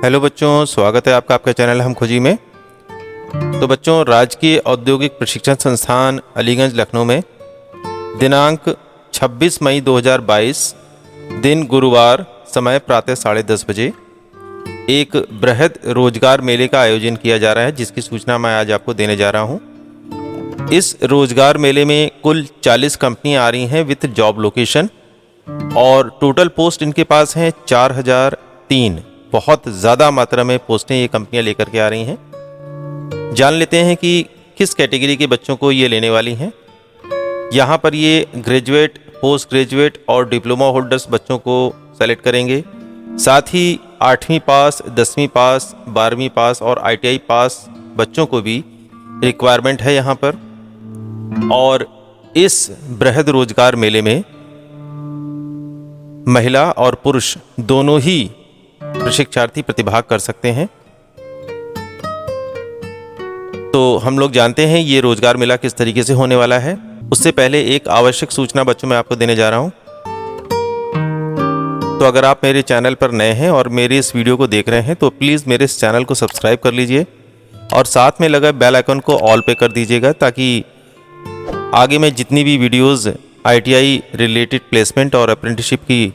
Hello बच्चों, स्वागत है आपका आपके चैनल हम खोजी में। तो बच्चों, राजकीय औद्योगिक प्रशिक्षण संस्थान अलीगंज लखनऊ में दिनांक 26 मई 2022 दिन गुरुवार, समय प्रातः 10:30 बजे एक बृहद रोजगार मेले का आयोजन किया जा रहा है, जिसकी सूचना मैं आज आपको देने जा रहा हूं। इस रोजगार मेले में कुल 40 कंपनियां आ रही हैं विद जॉब लोकेशन और टोटल पोस्ट इनके पास हैं 4003। बहुत ज़्यादा मात्रा में पोस्टें ये कंपनियां लेकर के आ रही हैं। जान लेते हैं कि किस कैटेगरी के बच्चों को ये लेने वाली हैं। यहाँ पर ये ग्रेजुएट, पोस्ट ग्रेजुएट और डिप्लोमा होल्डर्स बच्चों को सेलेक्ट करेंगे। साथ ही 8वीं पास, 10वीं पास, 12वीं पास और ITI पास बच्चों को भी रिक्वायरमेंट है यहाँ पर। और इस बृहद रोजगार मेले में महिला और पुरुष दोनों ही प्रशिक्षार्थी प्रतिभाग कर सकते हैं। तो हम लोग जानते हैं ये रोजगार मेला किस तरीके से होने वाला है। उससे पहले एक आवश्यक सूचना बच्चों मैं आपको देने जा रहा हूं। तो अगर आप मेरे चैनल पर नए हैं और मेरे इस वीडियो को देख रहे हैं तो प्लीज़ मेरे इस चैनल को सब्सक्राइब कर लीजिए और साथ में लगा बेल आइकन को ऑल पे कर दीजिएगा, ताकि आगे मैं जितनी भी वीडियोज़ ITI रिलेटेड प्लेसमेंट और अप्रेंटिसशिप की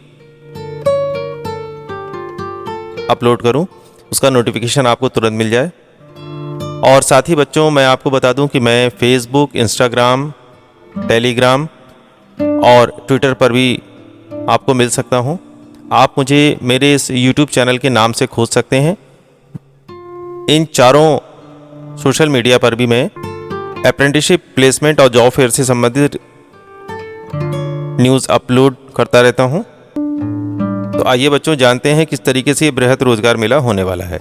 अपलोड करूं उसका नोटिफिकेशन आपको तुरंत मिल जाए। और साथ ही बच्चों, मैं आपको बता दूं कि मैं फेसबुक, इंस्टाग्राम, टेलीग्राम और ट्विटर पर भी आपको मिल सकता हूं। आप मुझे मेरे इस यूट्यूब चैनल के नाम से खोज सकते हैं। इन चारों सोशल मीडिया पर भी मैं अप्रेंटिसशिप, प्लेसमेंट और जॉब फेयर से संबंधित न्यूज़ अपलोड करता रहता हूं। तो आइए बच्चों, जानते हैं किस तरीके से ये बृहद रोजगार मेला होने वाला है।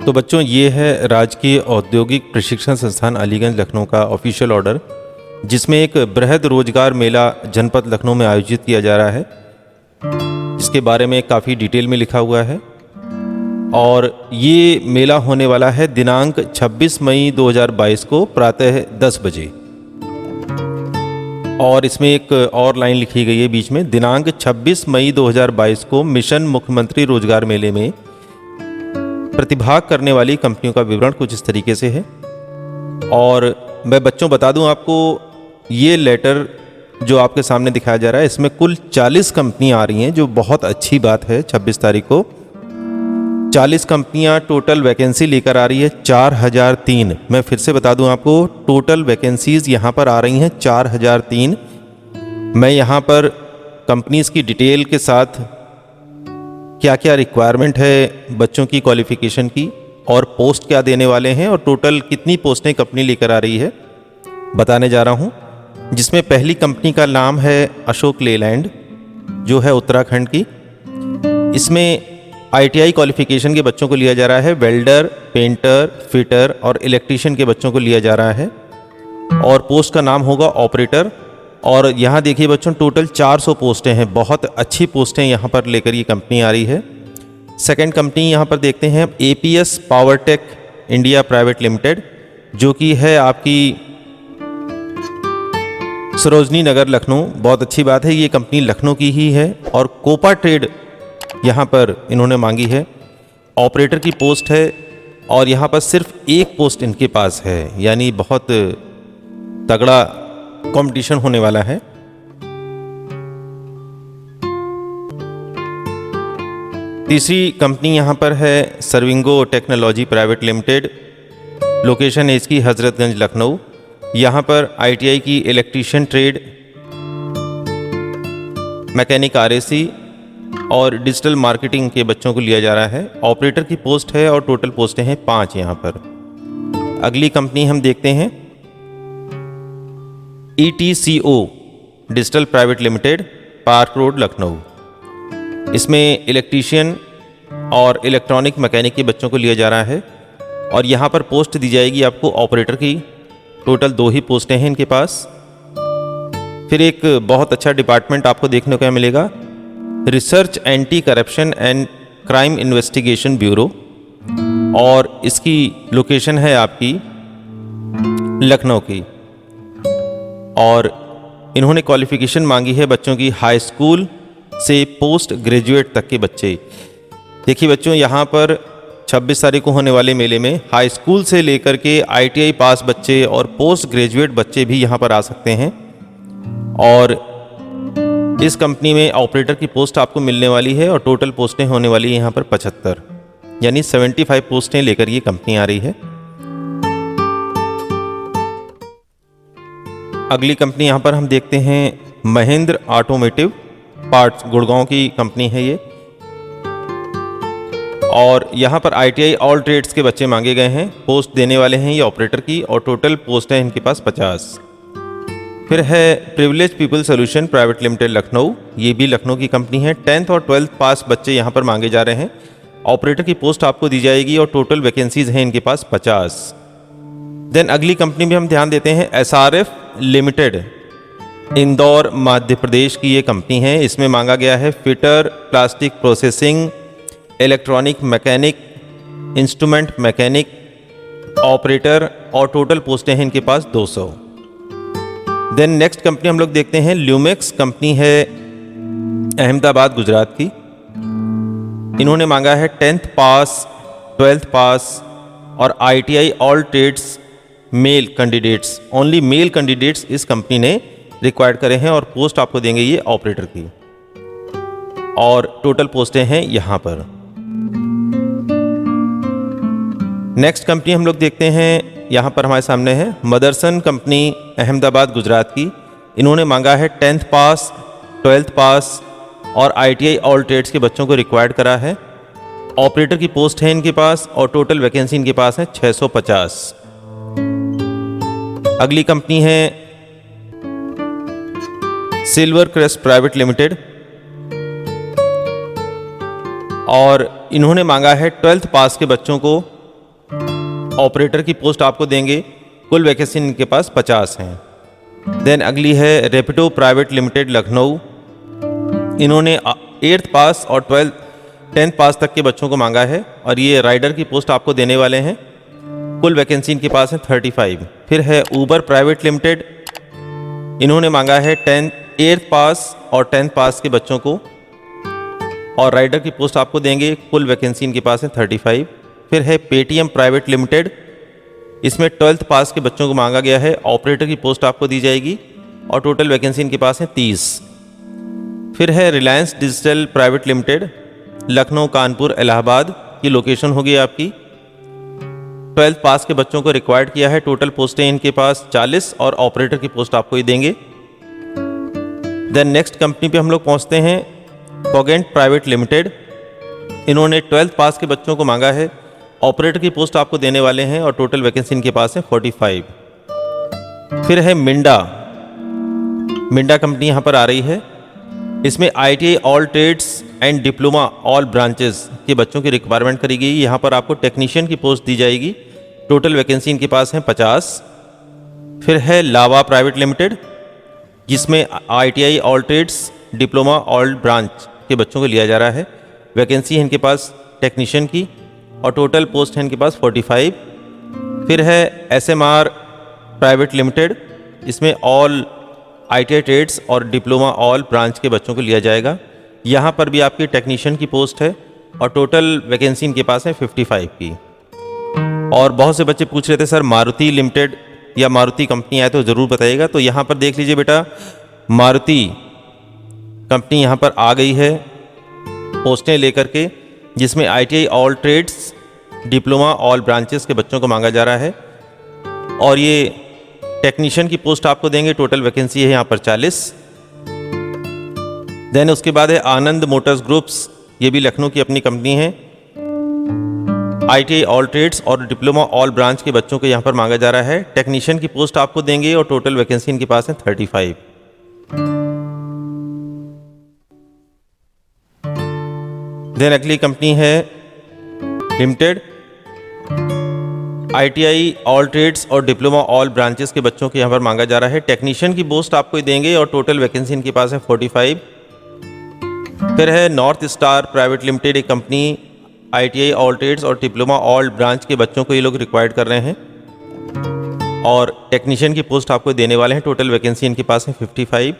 तो बच्चों, ये है राजकीय औद्योगिक प्रशिक्षण संस्थान अलीगंज लखनऊ का ऑफिशियल ऑर्डर, जिसमें एक बृहद रोजगार मेला जनपद लखनऊ में आयोजित किया जा रहा है। इसके बारे में काफ़ी डिटेल में लिखा हुआ है और ये मेला होने वाला है दिनांक 26 मई 2022 को प्रातः 10 बजे। और इसमें एक और लाइन लिखी गई है बीच में, दिनांक 26 मई 2022 को मिशन मुख्यमंत्री रोजगार मेले में प्रतिभाग करने वाली कंपनियों का विवरण कुछ इस तरीके से है। और मैं बच्चों बता दूं आपको, ये लेटर जो आपके सामने दिखाया जा रहा है, इसमें कुल 40 कंपनियां आ रही हैं, जो बहुत अच्छी बात है। 26 तारीख को 40 कंपनियां टोटल वैकेंसी लेकर आ रही है 4003। मैं फिर से बता दूं आपको, टोटल वैकेंसीज यहां पर आ रही हैं 4003। मैं यहां पर कंपनीज की डिटेल के साथ क्या क्या रिक्वायरमेंट है बच्चों की क्वालिफिकेशन की और पोस्ट क्या देने वाले हैं और टोटल कितनी पोस्टें कंपनी लेकर आ रही है बताने जा रहा हूं। जिसमें पहली कंपनी का नाम है अशोक लेलैंड, जो है उत्तराखंड की। इसमें ITI क्वालिफिकेशन के बच्चों को लिया जा रहा है। वेल्डर, पेंटर, फिटर और इलेक्ट्रीशियन के बच्चों को लिया जा रहा है और पोस्ट का नाम होगा ऑपरेटर। और यहाँ देखिए बच्चों, टोटल 400 पोस्टें हैं। बहुत अच्छी पोस्टें यहाँ पर लेकर ये कंपनी आ रही है। सेकंड कंपनी यहाँ पर देखते हैं APS Powertech India Private Limited, जो कि है आपकी सरोजनी नगर लखनऊ। बहुत अच्छी बात है, ये कंपनी लखनऊ की ही है। और कोपा ट्रेड यहाँ पर इन्होंने मांगी है। ऑपरेटर की पोस्ट है और यहाँ पर सिर्फ एक पोस्ट इनके पास है, यानी बहुत तगड़ा कंपटीशन होने वाला है। तीसरी कंपनी यहाँ पर है सर्विंगो टेक्नोलॉजी प्राइवेट लिमिटेड। लोकेशन है इसकी हजरतगंज लखनऊ। यहाँ पर ITI की इलेक्ट्रीशियन ट्रेड, मैकेनिक RAC और डिजिटल मार्केटिंग के बच्चों को लिया जा रहा है। ऑपरेटर की पोस्ट है और टोटल पोस्टें हैं 5 यहाँ पर। अगली कंपनी हम देखते हैं ETCO digital private limited, park road Lucknow. इसमें इलेक्ट्रीशियन और इलेक्ट्रॉनिक मैकेनिक के बच्चों को लिया जा रहा है और यहाँ पर पोस्ट दी जाएगी आपको ऑपरेटर की। टोटल 2 ही पोस्टें हैं इनके पास। फिर एक बहुत अच्छा डिपार्टमेंट आपको देखने को मिलेगा, research anti corruption and crime investigation bureau, और इसकी लोकेशन है आपकी लखनऊ की। और इन्होंने क्वालिफिकेशन मांगी है बच्चों की हाई स्कूल से पोस्ट ग्रेजुएट तक के बच्चे। देखिए बच्चों, यहाँ पर 26 तारीख को होने वाले मेले में हाई स्कूल से लेकर के ITI पास बच्चे और पोस्ट ग्रेजुएट बच्चे भी यहाँ पर आ सकते हैं। और इस कंपनी में ऑपरेटर की पोस्ट आपको मिलने वाली है और टोटल पोस्टें होने वाली है यहाँ पर 75, यानी 75 पोस्टें लेकर ये कंपनी आ रही है। अगली कंपनी यहाँ पर हम देखते हैं महेंद्र ऑटोमोटिव पार्ट्स, गुड़गांव की कंपनी है ये। और यहाँ पर ITI ऑल ट्रेड्स के बच्चे मांगे गए हैं, पोस्ट देने वाले हैं ये ऑपरेटर की, और टोटल पोस्ट है इनके पास 50। फिर है privilege people solution private limited Lucknow, ये भी लखनऊ की कंपनी है। 10th और 12th पास बच्चे यहाँ पर मांगे जा रहे हैं, ऑपरेटर की पोस्ट आपको दी जाएगी और टोटल वैकेंसीज हैं इनके पास 50। देन अगली कंपनी में हम ध्यान देते हैं SRF लिमिटेड, इंदौर मध्य प्रदेश की ये कंपनी है। इसमें मांगा गया है fitter, plastic processing, electronic mechanic, instrument mechanic, operator, और टोटल पोस्टें हैं इनके पास 200। देन नेक्स्ट कंपनी हम लोग देखते हैं ल्यूमेक्स कंपनी है अहमदाबाद गुजरात की। इन्होंने मांगा है 10th पास, 12th पास और ITI all trades male candidates, only male candidates इस कंपनी ने रिक्वायर्ड करे हैं, और पोस्ट आपको देंगे ये ऑपरेटर की, और टोटल पोस्टें हैं यहाँ पर। नेक्स्ट कंपनी हम लोग देखते हैं, यहाँ पर हमारे सामने है मदरसन कंपनी अहमदाबाद गुजरात की। इन्होंने मांगा है 10th पास, 12th पास और ITI ऑल ट्रेड्स के बच्चों को रिक्वायर्ड करा है। ऑपरेटर की पोस्ट है इनके पास और टोटल वैकेंसी इनके पास है 650। अगली कंपनी है सिल्वर क्रेस्ट प्राइवेट लिमिटेड, और इन्होंने मांगा है 12th पास के बच्चों को, ऑपरेटर की पोस्ट आपको देंगे, कुल वैकेंसी इनके पास 50 हैं। देन अगली है रेपिडो प्राइवेट लिमिटेड लखनऊ, इन्होंने 8th पास और 10th पास तक के बच्चों को मांगा है, और ये राइडर की पोस्ट आपको देने वाले हैं, कुल वैकेंसी इनके पास है 35। फिर है ऊबर प्राइवेट लिमिटेड, इन्होंने मांगा है 8th पास और 10th पास के बच्चों को, और राइडर की पोस्ट आपको देंगे, कुल वैकेंसी इनके पास है 35। फिर है पेटीएम प्राइवेट लिमिटेड, इसमें 12th पास के बच्चों को मांगा गया है, ऑपरेटर की पोस्ट आपको दी जाएगी और टोटल वैकेंसी इनके पास है 30। फिर है Reliance digital private limited, Lucknow, Kanpur, Allahabad की लोकेशन होगी आपकी। 12th पास के बच्चों को रिक्वायर्ड किया है, टोटल पोस्टें इनके पास 40 और ऑपरेटर की पोस्ट आपको ही देंगे। देन नेक्स्ट कंपनी पे हम लोग पहुंचते हैं कोगेंट प्राइवेट लिमिटेड, इन्होंने 12th पास के बच्चों को मांगा है, ऑपरेटर की पोस्ट आपको देने वाले हैं और टोटल वैकेंसी इनके पास है 45। फिर है मिंडा कंपनी यहाँ पर आ रही है, इसमें ITI all trades and diploma all branches के बच्चों की रिक्वायरमेंट करी गई। यहाँ पर आपको टेक्नीशियन की पोस्ट दी जाएगी, टोटल वैकेंसी इनके पास है 50। फिर है लावा प्राइवेट लिमिटेड, जिसमें ITI all trades diploma all branch के बच्चों को लिया जा रहा है, वैकेंसी है इनके पास टेक्नीशियन की और टोटल पोस्ट है इनके पास 45। फिर है SMR प्राइवेट लिमिटेड, इसमें ऑल ITI ट्रेड्स और डिप्लोमा ऑल ब्रांच के बच्चों को लिया जाएगा, यहाँ पर भी आपकी टेक्नीशियन की पोस्ट है और टोटल वैकेंसी इनके पास है 55 की। और बहुत से बच्चे पूछ रहे थे सर मारुति लिमिटेड या मारुति कंपनी आए तो ज़रूर बताइएगा, तो यहाँ पर देख लीजिए बेटा, मारुति कंपनी यहाँ पर आ गई है पोस्टें लेकर के, जिसमें ITI all trades diploma all branches के बच्चों को मांगा जा रहा है, और ये टेक्नीशियन की पोस्ट आपको देंगे, टोटल वैकेंसी है यहाँ पर 40। देन उसके बाद है आनंद मोटर्स ग्रुप्स, ये भी लखनऊ की अपनी कंपनी है, ITI ऑल ट्रेड्स और डिप्लोमा ऑल ब्रांच के बच्चों को यहाँ पर मांगा जा रहा है, टेक्नीशियन की पोस्ट आपको देंगे और टोटल वैकेंसी इनके पास है 35। देन अगली कंपनी है लिमिटेड, ITI ऑल ट्रेड्स और डिप्लोमा ऑल ब्रांचेस के बच्चों को यहाँ पर मांगा जा रहा है, टेक्नीशियन की पोस्ट आपको देंगे और टोटल वैकेंसी इनके पास है 45। फिर है नॉर्थ स्टार प्राइवेट लिमिटेड, एक कंपनी, ITI ऑल ट्रेड्स और डिप्लोमा ऑल ब्रांच के बच्चों को ये लोग रिक्वायर्ड कर रहे हैं और टेक्नीशियन की पोस्ट आपको देने वाले हैं, टोटल वैकेंसी इनके पास है 55।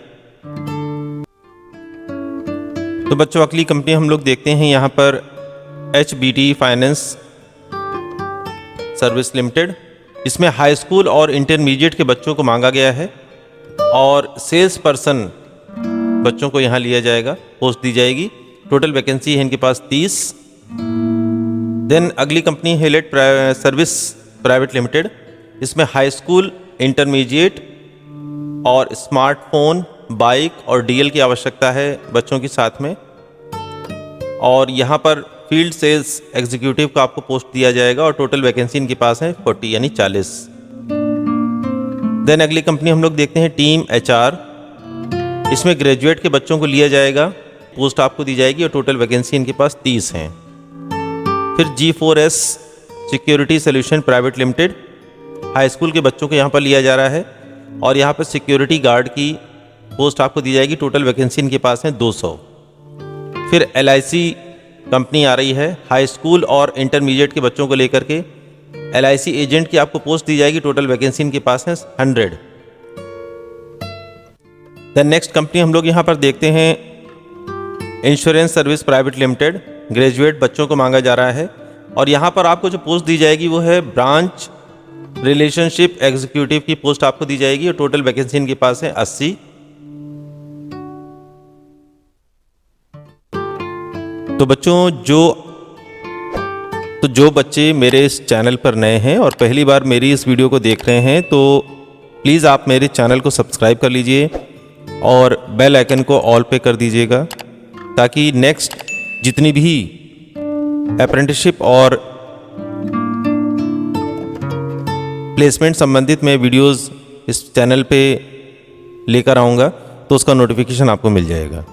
तो बच्चों अगली कंपनी हम लोग देखते हैं यहाँ पर HBD फाइनेंस सर्विस लिमिटेड। इसमें हाई स्कूल और इंटरमीडिएट के बच्चों को मांगा गया है और सेल्स पर्सन बच्चों को यहाँ लिया जाएगा, पोस्ट दी जाएगी। टोटल वैकेंसी है इनके पास 30। देन अगली कंपनी है हेलेट सर्विस प्राइवेट लिमिटेड। इसमें हाई स्कूल, इंटरमीडिएट और स्मार्टफोन, बाइक और DL की आवश्यकता है बच्चों की साथ में। और यहाँ पर फील्ड सेल्स एग्जीक्यूटिव का आपको पोस्ट दिया जाएगा और टोटल वैकेंसी इनके पास है 40 यानी 40। देन अगली कंपनी हम लोग देखते हैं टीम HR। इसमें ग्रेजुएट के बच्चों को लिया जाएगा, पोस्ट आपको दी जाएगी और टोटल वैकेंसी इनके पास 30 हैं। फिर G4S security solution private limited, high school के बच्चों को यहाँ पर लिया जा रहा है और यहाँ पर सिक्योरिटी गार्ड की पोस्ट आपको दी जाएगी। टोटल वैकेंसी इनके पास है 200। फिर LIC कंपनी आ रही है, हाई स्कूल और इंटरमीडिएट के बच्चों को लेकर के LIC एजेंट की आपको पोस्ट दी जाएगी। टोटल वैकेंसी इनके पास है 100। देन नेक्स्ट कंपनी हम लोग यहाँ पर देखते हैं insurance service private limited. Graduate बच्चों को मांगा जा रहा है और यहाँ पर आपको जो पोस्ट दी जाएगी वो है ब्रांच रिलेशनशिप एग्जीक्यूटिव की पोस्ट आपको दी जाएगी और टोटल वैकेंसी इनके पास है 80। तो बच्चों जो बच्चे मेरे इस चैनल पर नए हैं और पहली बार मेरी इस वीडियो को देख रहे हैं तो प्लीज़ आप मेरे चैनल को सब्सक्राइब कर लीजिए और बेल आइकन को ऑल पे कर दीजिएगा ताकि नेक्स्ट जितनी भी अप्रेंटिसशिप और प्लेसमेंट संबंधित मैं वीडियोस इस चैनल पे लेकर आऊँगा तो उसका नोटिफिकेशन आपको मिल जाएगा।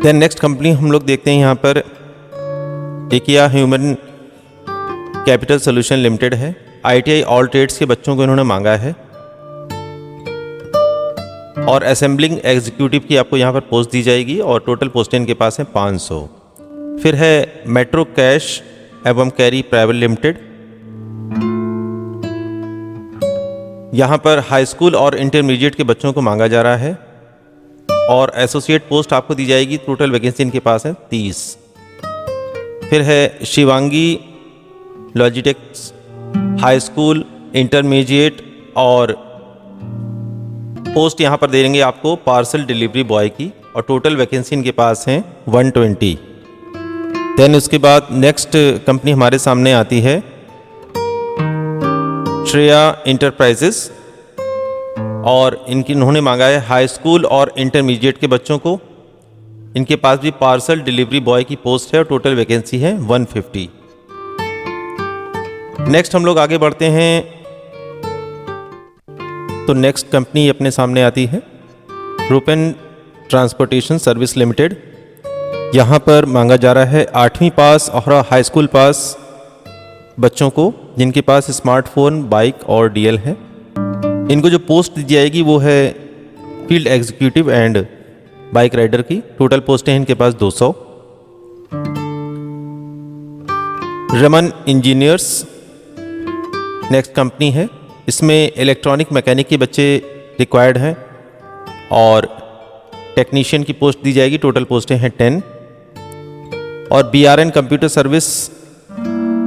देन नेक्स्ट कंपनी हम लोग देखते हैं यहाँ पर टेकिया ह्यूमन कैपिटल सोल्यूशन लिमिटेड है। ITI ऑल ट्रेड्स के बच्चों को इन्होंने मांगा है और असेंबलिंग एग्जीक्यूटिव की आपको यहाँ पर पोस्ट दी जाएगी और टोटल पोस्टें इनके पास हैं 500। फिर है मेट्रो कैश एवं कैरी प्राइवेट लिमिटेड। यहाँ पर हाई स्कूल और इंटरमीडिएट के बच्चों को मांगा जा रहा है और एसोसिएट पोस्ट आपको दी जाएगी। टोटल वैकेंसी इनके पास है 30। फिर है शिवांगी लॉजिटेक्स, हाई स्कूल, इंटरमीडिएट और पोस्ट यहाँ पर दे देंगे आपको पार्सल डिलीवरी बॉय की और टोटल वैकेंसी इनके पास हैं 120। देन उसके बाद नेक्स्ट कंपनी हमारे सामने आती है श्रेया इंटरप्राइजेस और इन्होंने मांगा है हाई स्कूल और इंटरमीडिएट के बच्चों को। इनके पास भी पार्सल डिलीवरी बॉय की पोस्ट है और टोटल वैकेंसी है 150। नेक्स्ट हम लोग आगे बढ़ते हैं तो नेक्स्ट कंपनी अपने सामने आती है रूपेन ट्रांसपोर्टेशन सर्विस लिमिटेड। यहाँ पर मांगा जा रहा है 8वीं पास और हाई स्कूल पास बच्चों को जिनके पास स्मार्टफोन, बाइक और DL है। इनको जो पोस्ट दी जाएगी वो है field executive and bike rider की। टोटल पोस्टें हैं इनके पास 200। रमन इंजीनियर्स नेक्स्ट कंपनी है। इसमें इलेक्ट्रॉनिक मैकेनिक के बच्चे रिक्वायर्ड हैं और टेक्नीशियन की पोस्ट दी जाएगी। टोटल पोस्टें हैं 10। और BRN कंप्यूटर सर्विस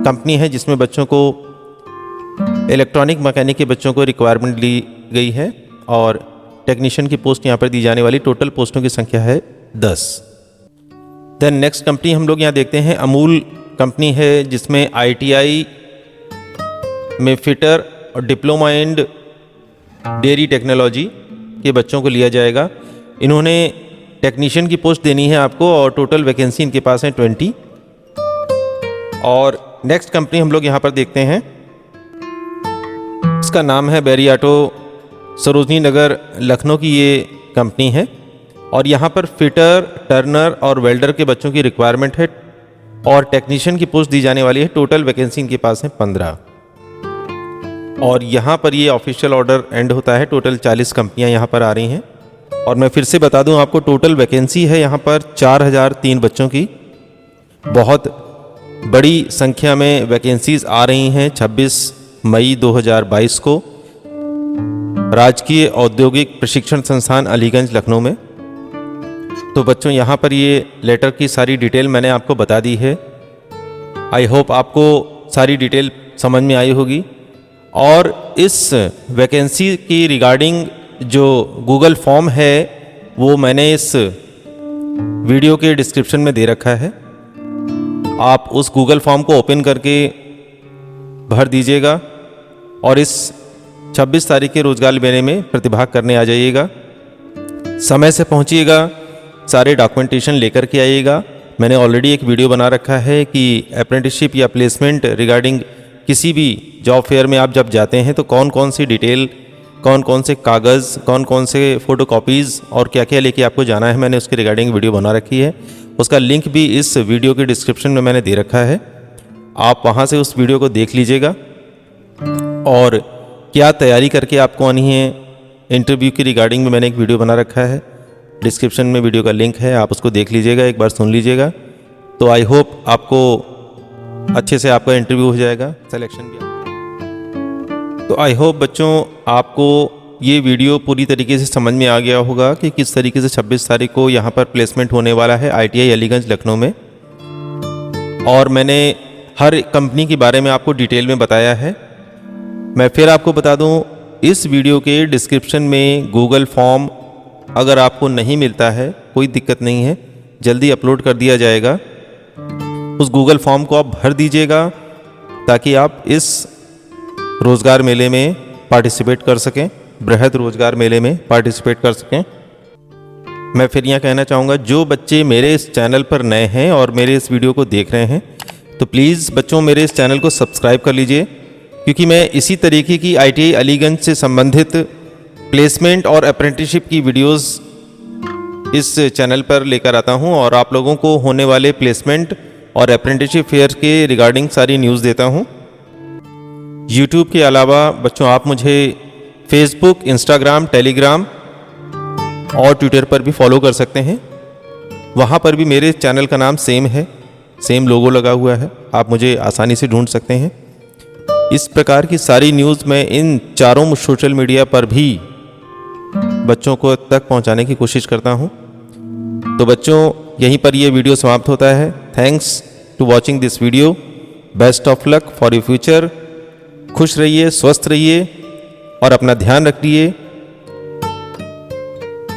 कंपनी है जिसमें बच्चों को इलेक्ट्रॉनिक मैकेनिक के बच्चों को रिक्वायरमेंट ली गई है और टेक्नीशियन की पोस्ट यहाँ पर दी जाने वाली टोटल पोस्टों की संख्या है 10। देन नेक्स्ट कंपनी हम लोग यहाँ देखते हैं अमूल कंपनी है जिसमें ITI में फिटर और डिप्लोमा एंड डेयरी टेक्नोलॉजी के बच्चों को लिया जाएगा। इन्होंने टेक्नीशियन की पोस्ट देनी है आपको और टोटल वैकेंसी इनके पास है 20। और नेक्स्ट कंपनी हम लोग यहाँ पर देखते हैं, इसका नाम है बेरियाटो, सरोजनी नगर लखनऊ की ये कंपनी है और यहाँ पर फिटर, टर्नर और वेल्डर के बच्चों की रिक्वायरमेंट है और टेक्नीशियन की पोस्ट दी जाने वाली है। टोटल वैकेंसी इनके पास है 15। और यहाँ पर ये ऑफिशियल ऑर्डर एंड होता है। टोटल 40 कंपनियाँ यहाँ पर आ रही हैं और मैं फिर से बता दूँ आपको टोटल वैकेंसी है यहाँ पर 4003 बच्चों की। बहुत बड़ी संख्या में वैकेंसीज आ रही हैं। 26 मई 2022 को राजकीय औद्योगिक प्रशिक्षण संस्थान अलीगंज लखनऊ में तो बच्चों यहाँ पर ये लेटर की सारी डिटेल मैंने आपको बता दी है। आई होप आपको सारी डिटेल समझ में आई होगी। और इस वैकेंसी की रिगार्डिंग जो गूगल फॉर्म है वो मैंने इस वीडियो के डिस्क्रिप्शन में दे रखा है। आप उस गूगल फॉर्म को ओपन करके भर दीजिएगा और इस 26 तारीख के रोजगार मेले में प्रतिभाग करने आ जाइएगा। समय से पहुंचिएगा, सारे डॉक्यूमेंटेशन लेकर के आइएगा। मैंने ऑलरेडी एक वीडियो बना रखा है कि अप्रेंटिसशिप या प्लेसमेंट रिगार्डिंग किसी भी जॉब फेयर में आप जब जाते हैं तो कौन कौन सी डिटेल, कौन कौन से कागज़, कौन कौन से फ़ोटोकॉपीज़ और क्या क्या लेके आपको जाना है, मैंने उसके रिगार्डिंग वीडियो बना रखी है। उसका लिंक भी इस वीडियो के डिस्क्रिप्शन में मैंने दे रखा है। आप वहाँ से उस वीडियो को देख लीजिएगा और क्या तैयारी करके आपको आनी है इंटरव्यू की रिगार्डिंग में मैंने एक वीडियो बना रखा है। डिस्क्रिप्शन में वीडियो का लिंक है, आप उसको देख लीजिएगा, एक बार सुन लीजिएगा। तो आई होप आपको अच्छे से आपका इंटरव्यू हो जाएगा, सिलेक्शन भी। तो आई होप बच्चों आपको ये वीडियो पूरी तरीके से समझ में आ गया होगा कि किस तरीके से 26 तारीख को यहाँ पर प्लेसमेंट होने वाला है ITI अलीगंज लखनऊ में। और मैंने हर कंपनी के बारे में आपको डिटेल में बताया है। मैं फिर आपको बता दूं, इस वीडियो के डिस्क्रिप्शन में गूगल फॉर्म अगर आपको नहीं मिलता है कोई दिक्कत नहीं है, जल्दी अपलोड कर दिया जाएगा। उस गूगल फॉर्म को आप भर दीजिएगा ताकि आप इस रोज़गार मेले में पार्टिसिपेट कर सकें, बृहद रोज़गार मेले में पार्टिसिपेट कर सकें। मैं फिर यहाँ कहना चाहूँगा, जो बच्चे मेरे इस चैनल पर नए हैं और मेरे इस वीडियो को देख रहे हैं तो प्लीज़ बच्चों मेरे इस चैनल को सब्सक्राइब कर लीजिए, क्योंकि मैं इसी तरीके की ITI अलीगंज से संबंधित प्लेसमेंट और अप्रेंटिसशिप की वीडियोस इस चैनल पर लेकर आता हूं और आप लोगों को होने वाले प्लेसमेंट और अप्रेंटिसशिप फेयर के रिगार्डिंग सारी न्यूज़ देता हूं। यूट्यूब के अलावा बच्चों आप मुझे फेसबुक, इंस्टाग्राम, टेलीग्राम और ट्विटर पर भी फॉलो कर सकते हैं। वहां पर भी मेरे चैनल का नाम सेम है, सेम लोगो लगा हुआ है, आप मुझे आसानी से ढूंढ सकते हैं। इस प्रकार की सारी न्यूज़ मैं इन चारों सोशल मीडिया पर भी बच्चों को तक पहुंचाने की कोशिश करता हूं। तो बच्चों यहीं पर ये वीडियो समाप्त होता है। Thanks to watching this video. Best of luck for your future. खुश रहिए, स्वस्थ रहिए और अपना ध्यान रखिए।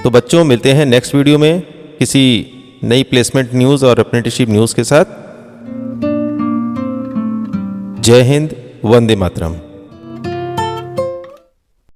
तो बच्चों मिलते हैं नेक्स्ट वीडियो में किसी नई प्लेसमेंट न्यूज़ और अप्रेंटिसशिप न्यूज़ के साथ। जय हिंद, वंदे मातरम।